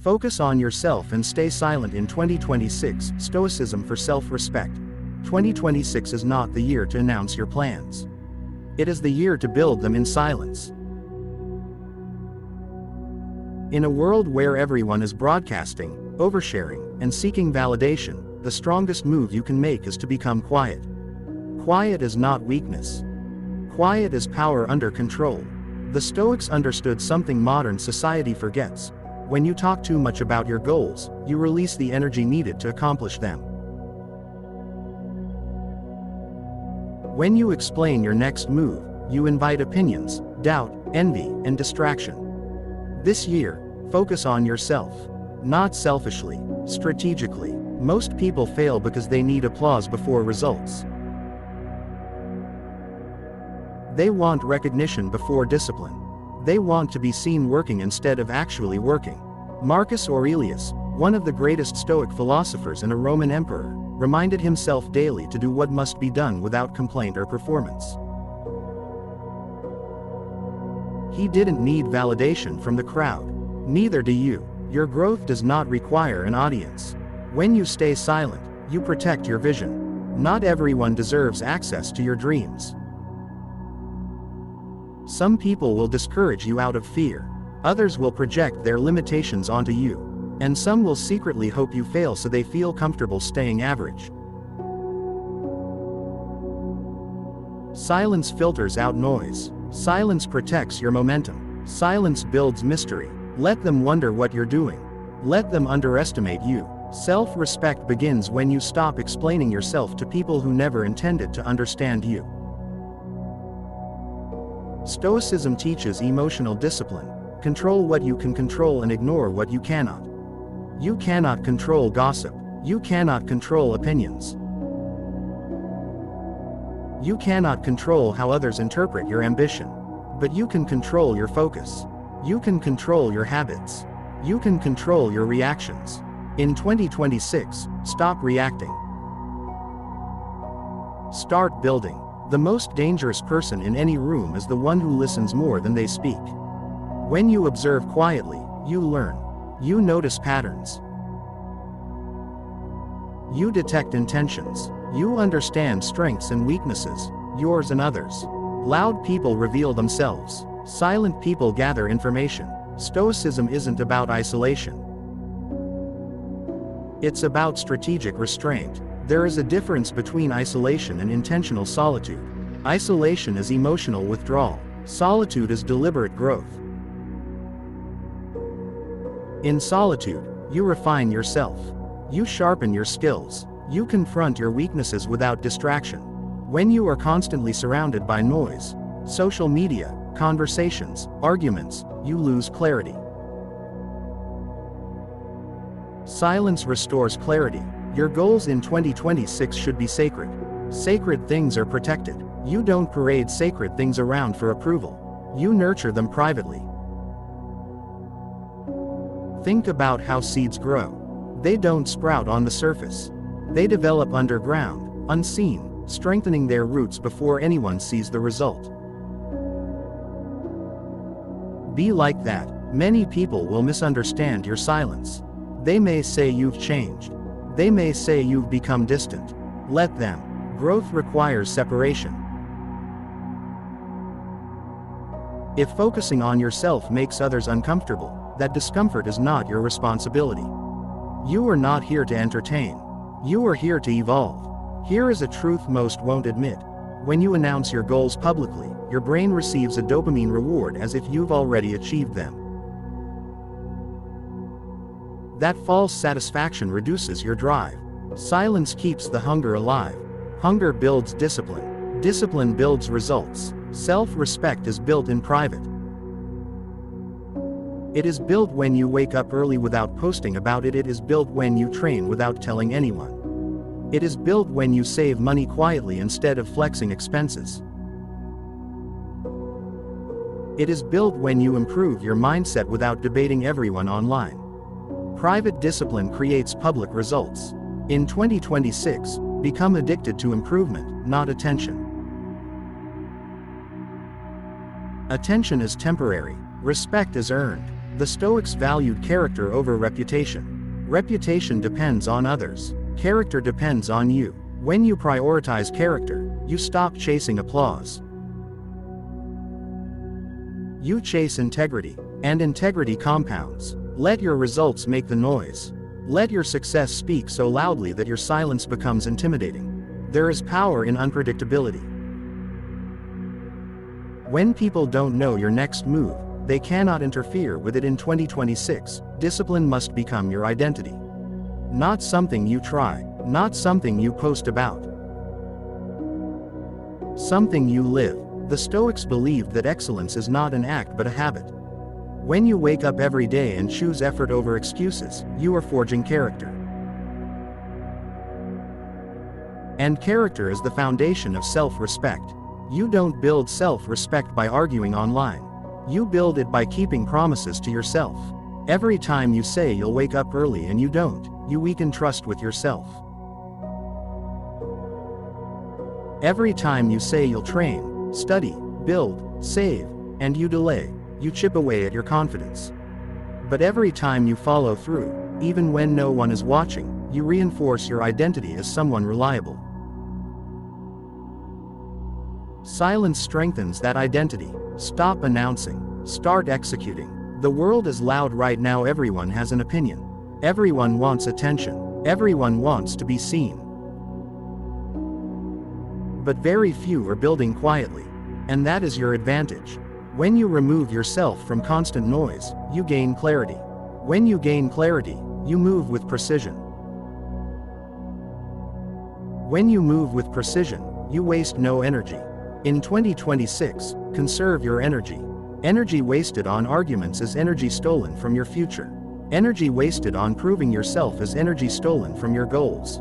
Focus on yourself and stay silent in 2026. Stoicism for self-respect. 2026 is not the year to announce your plans. It is the year to build them in silence. In a world where everyone is broadcasting, oversharing, and seeking validation, the strongest move you can make is to become quiet. Quiet is not weakness. Quiet is power under control. The Stoics understood something modern society forgets. When you talk too much about your goals, you release the energy needed to accomplish them. When you explain your next move, you invite opinions, doubt, envy, and distraction. This year, focus on yourself. Not selfishly, strategically. Most people fail because they need applause before results. They want recognition before discipline. They want to be seen working instead of actually working. Marcus Aurelius, one of the greatest Stoic philosophers and a Roman emperor, reminded himself daily to do what must be done without complaint or performance. He didn't need validation from the crowd. Neither do you. Your growth does not require an audience. When you stay silent, you protect your vision. Not everyone deserves access to your dreams. Some people will discourage you out of fear. Others will project their limitations onto you. And some will secretly hope you fail so they feel comfortable staying average. Silence filters out noise. Silence protects your momentum. Silence builds mystery. Let them wonder what you're doing. Let them underestimate you. Self-respect begins when you stop explaining yourself to people who never intended to understand you. Stoicism teaches emotional discipline. Control what you can control and ignore what you cannot. You cannot control gossip. You cannot control opinions. You cannot control how others interpret your ambition. But you can control your focus. You can control your habits. You can control your reactions. In 2026, stop reacting. Start building. The most dangerous person in any room is the one who listens more than they speak. When you observe quietly, you learn. You notice patterns. You detect intentions. You understand strengths and weaknesses, yours and others. Loud people reveal themselves. Silent people gather information. Stoicism isn't about isolation. It's about strategic restraint. There is a difference between isolation and intentional solitude. Isolation is emotional withdrawal. Solitude is deliberate growth. In solitude, you refine yourself. You sharpen your skills. You confront your weaknesses without distraction. When you are constantly surrounded by noise, social media, conversations, arguments, you lose clarity. Silence restores clarity. Your goals in 2026 should be sacred. Sacred things are protected. You don't parade sacred things around for approval. You nurture them privately. Think about how seeds grow. They don't sprout on the surface. They develop underground, unseen, strengthening their roots before anyone sees the result. Be like that. Many people will misunderstand your silence. They may say you've changed. They may say you've become distant. Let them. Growth requires separation. If focusing on yourself makes others uncomfortable, that discomfort is not your responsibility. You are not here to entertain. You are here to evolve. Here is a truth most won't admit. When you announce your goals publicly, your brain receives a dopamine reward as if you've already achieved them. That false satisfaction reduces your drive. Silence keeps the hunger alive. Hunger builds discipline. Discipline builds results. Self-respect is built in private. It is built when you wake up early without posting about it. It is built when you train without telling anyone. It is built when you save money quietly instead of flexing expenses. It is built when you improve your mindset without debating everyone online. Private discipline creates public results. In 2026, become addicted to improvement, not attention. Attention is temporary. Respect is earned. The Stoics valued character over reputation. Reputation depends on others. Character depends on you. When you prioritize character, you stop chasing applause. You chase integrity, and integrity compounds. Let your results make the noise. Let your success speak so loudly that your silence becomes intimidating. There is power in unpredictability. When people don't know your next move, they cannot interfere with it in 2026. Discipline must become your identity. Not something you try, not something you post about. Something you live. The Stoics believed that excellence is not an act but a habit. When you wake up every day and choose effort over excuses, you are forging character. And character is the foundation of self-respect. You don't build self-respect by arguing online. You build it by keeping promises to yourself. Every time you say you'll wake up early and you don't, you weaken trust with yourself. Every time you say you'll train, study, build, save, and you delay, you chip away at your confidence. But every time you follow through, even when no one is watching, you reinforce your identity as someone reliable. Silence strengthens that identity. Stop announcing. Start executing. The world is loud right now. Everyone has an opinion. Everyone wants attention. Everyone wants to be seen. But very few are building quietly. And that is your advantage. When you remove yourself from constant noise, you gain clarity. When you gain clarity, you move with precision. When you move with precision, you waste no energy. In 2026, conserve your energy. Energy wasted on arguments is energy stolen from your future. Energy wasted on proving yourself is energy stolen from your goals.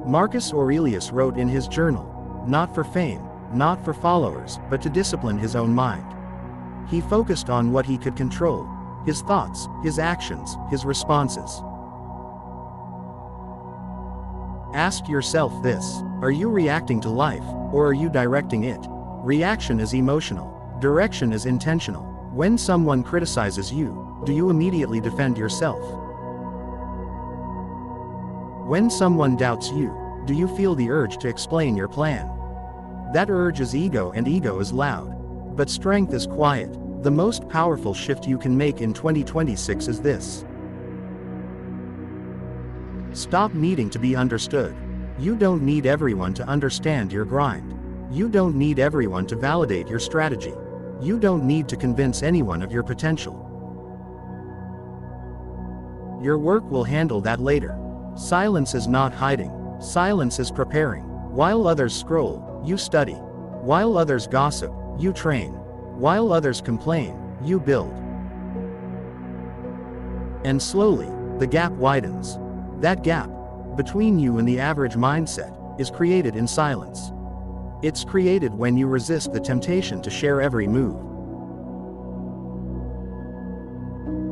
Marcus Aurelius wrote in his journal, "Not for fame, not for followers, but to discipline his own mind." He focused on what he could control: his thoughts, his actions, his responses. Ask yourself this: are you reacting to life, or are you directing it? Reaction is emotional. Direction is intentional. When someone criticizes you, do you immediately defend yourself? When someone doubts you, do you feel the urge to explain your plan? That urge is ego, and ego is loud. But strength is quiet. The most powerful shift you can make in 2026 is this: stop needing to be understood. You don't need everyone to understand your grind. You don't need everyone to validate your strategy. You don't need to convince anyone of your potential. Your work will handle that later. Silence is not hiding. Silence is preparing. While others scroll, you study. While others gossip, you train. While others complain, you build. And slowly, the gap widens. That gap, between you and the average mindset, is created in silence. It's created when you resist the temptation to share every move.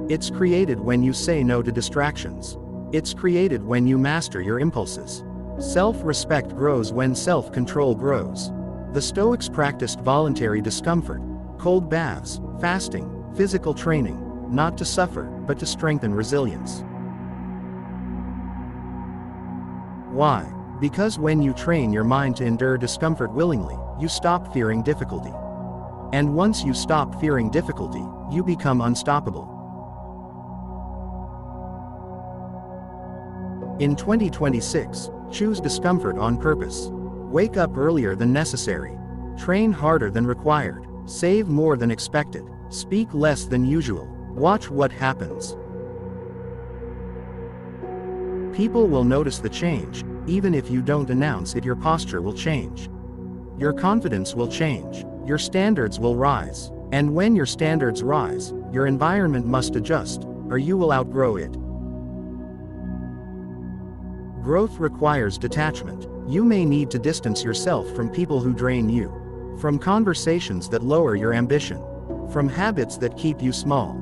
It's created when you say no to distractions. It's created when you master your impulses. Self-respect grows when self-control grows. The Stoics practiced voluntary discomfort, cold baths, fasting, physical training, not to suffer, but to strengthen resilience. Why? Because when you train your mind to endure discomfort willingly, you stop fearing difficulty. And once you stop fearing difficulty, you become unstoppable. In 2026, choose discomfort on purpose. Wake up earlier than necessary. Train harder than required. Save more than expected. Speak less than usual. Watch what happens. People will notice the change. Even if you don't announce it, your posture will change. Your confidence will change. Your standards will rise. And when your standards rise, your environment must adjust, or you will outgrow it. Growth requires detachment. You may need to distance yourself from people who drain you, from conversations that lower your ambition, from habits that keep you small.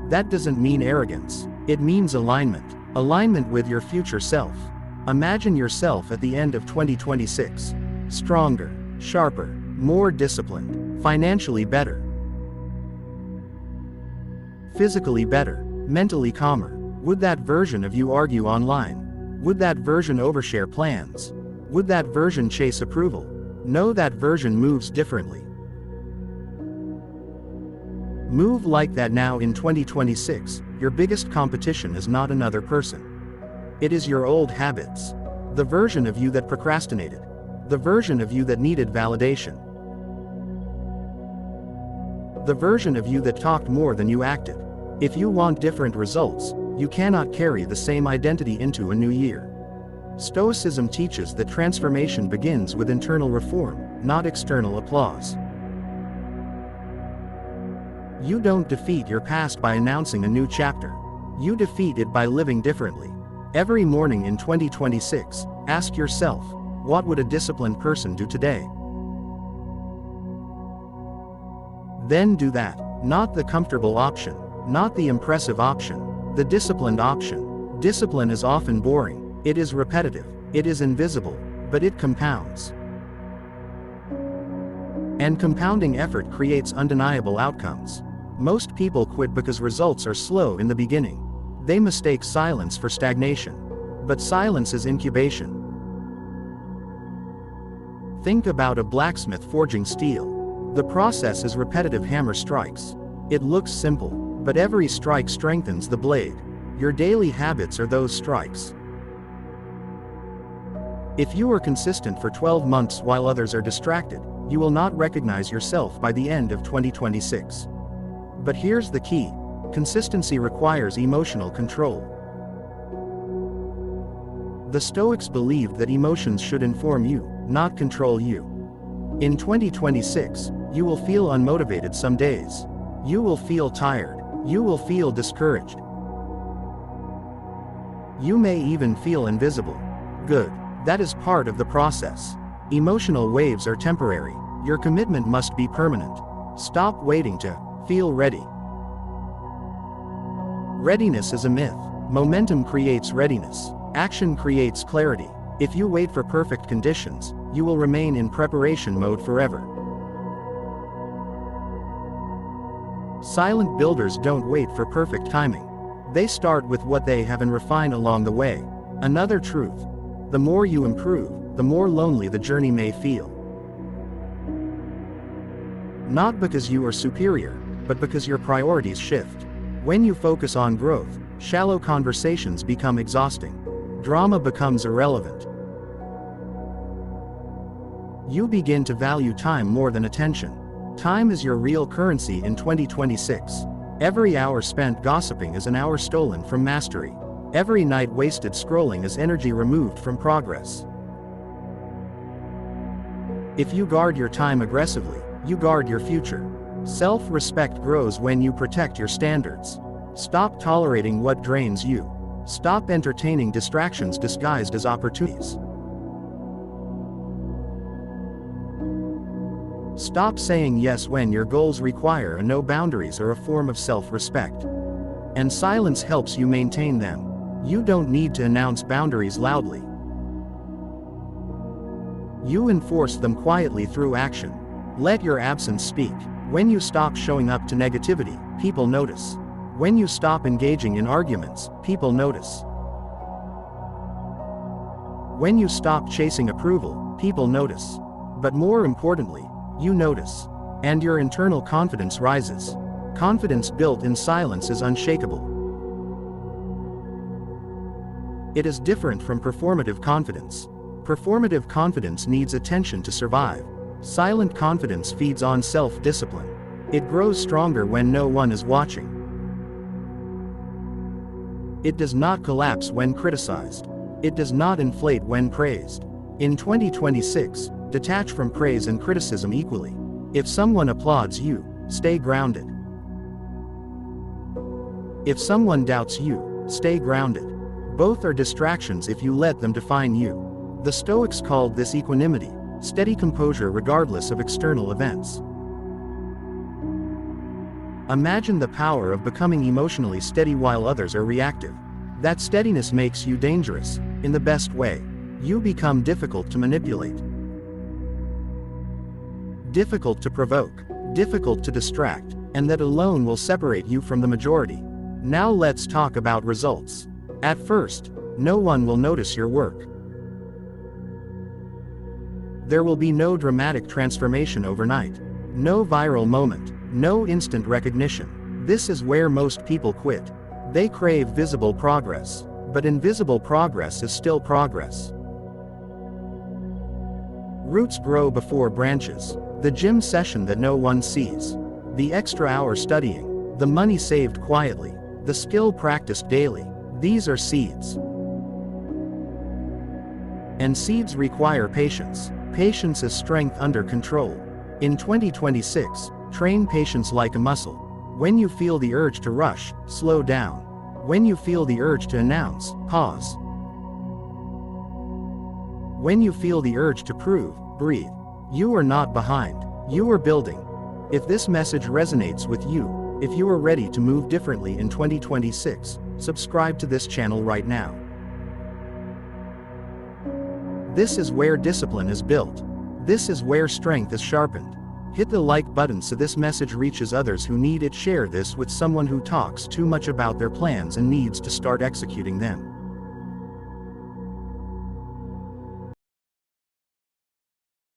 That doesn't mean arrogance. It means alignment. Alignment with your future self. Imagine yourself at the end of 2026. Stronger, sharper, more disciplined, financially better, physically better, mentally calmer. Would that version of you argue online? Would that version overshare plans? Would that version chase approval? No, that version moves differently. Move like that now in 2026. Your biggest competition is not another person. It is your old habits. The version of you that procrastinated. The version of you that needed validation. The version of you that talked more than you acted. If you want different results, you cannot carry the same identity into a new year. Stoicism teaches that transformation begins with internal reform, not external applause. You don't defeat your past by announcing a new chapter. You defeat it by living differently. Every morning in 2026, ask yourself, what would a disciplined person do today? Then do that, not the comfortable option, not the impressive option, the disciplined option. Discipline is often boring, it is repetitive, it is invisible, but it compounds. And compounding effort creates undeniable outcomes. Most people quit because results are slow in the beginning. They mistake silence for stagnation. But silence is incubation. Think about a blacksmith forging steel. The process is repetitive hammer strikes. It looks simple, but every strike strengthens the blade. Your daily habits are those strikes. If you are consistent for 12 months while others are distracted, you will not recognize yourself by the end of 2026. But here's the key. Consistency requires emotional control. The Stoics believed that emotions should inform you, not control you. In 2026, you will feel unmotivated some days. You will feel tired. You will feel discouraged. You may even feel invisible. Good. That is part of the process. Emotional waves are temporary. Your commitment must be permanent. Stop waiting to feel ready. Readiness is a myth. Momentum creates readiness. Action creates clarity. If you wait for perfect conditions, you will remain in preparation mode forever. Silent builders don't wait for perfect timing. They start with what they have and refine along the way. Another truth. The more you improve, the more lonely the journey may feel. Not because you are superior, but because your priorities shift. When you focus on growth, shallow conversations become exhausting. Drama becomes irrelevant. You begin to value time more than attention. Time is your real currency in 2026. Every hour spent gossiping is an hour stolen from mastery. Every night wasted scrolling is energy removed from progress. If you guard your time aggressively, you guard your future. Self-respect grows when you protect your standards. Stop tolerating what drains you. Stop entertaining distractions disguised as opportunities. Stop saying yes when your goals require a no. Boundaries are a form of self-respect. And silence helps you maintain them. You don't need to announce boundaries loudly. You enforce them quietly through action. Let your absence speak. When you stop showing up to negativity, people notice. When you stop engaging in arguments, people notice. When you stop chasing approval, people notice. But more importantly, you notice. And your internal confidence rises. Confidence built in silence is unshakable. It is different from performative confidence. Performative confidence needs attention to survive. Silent confidence feeds on self-discipline. It grows stronger when no one is watching. It does not collapse when criticized. It does not inflate when praised. In 2026, detach from praise and criticism equally. If someone applauds you, stay grounded. If someone doubts you, stay grounded. Both are distractions if you let them define you. The Stoics called this equanimity, steady composure regardless of external events. Imagine the power of becoming emotionally steady while others are reactive. That steadiness makes you dangerous, in the best way. You become difficult to manipulate. difficult to provoke, difficult to distract, and that alone will separate you from the majority. Now let's talk about results. At first, no one will notice your work. There will be no dramatic transformation overnight. No viral moment, no instant recognition. This is where most people quit. They crave visible progress, but invisible progress is still progress. Roots grow before branches. The gym session that no one sees. The extra hour studying. The money saved quietly. The skill practiced daily. These are seeds. And seeds require patience. Patience is strength under control. In 2026, train patience like a muscle. When you feel the urge to rush, slow down. When you feel the urge to announce, pause. When you feel the urge to prove, breathe. You are not behind. You are building. If this message resonates with you, if you are ready to move differently in 2026, subscribe to this channel right now. This is where discipline is built. This is where strength is sharpened. Hit the like button so this message reaches others who need it. Share this with someone who talks too much about their plans and needs to start executing them.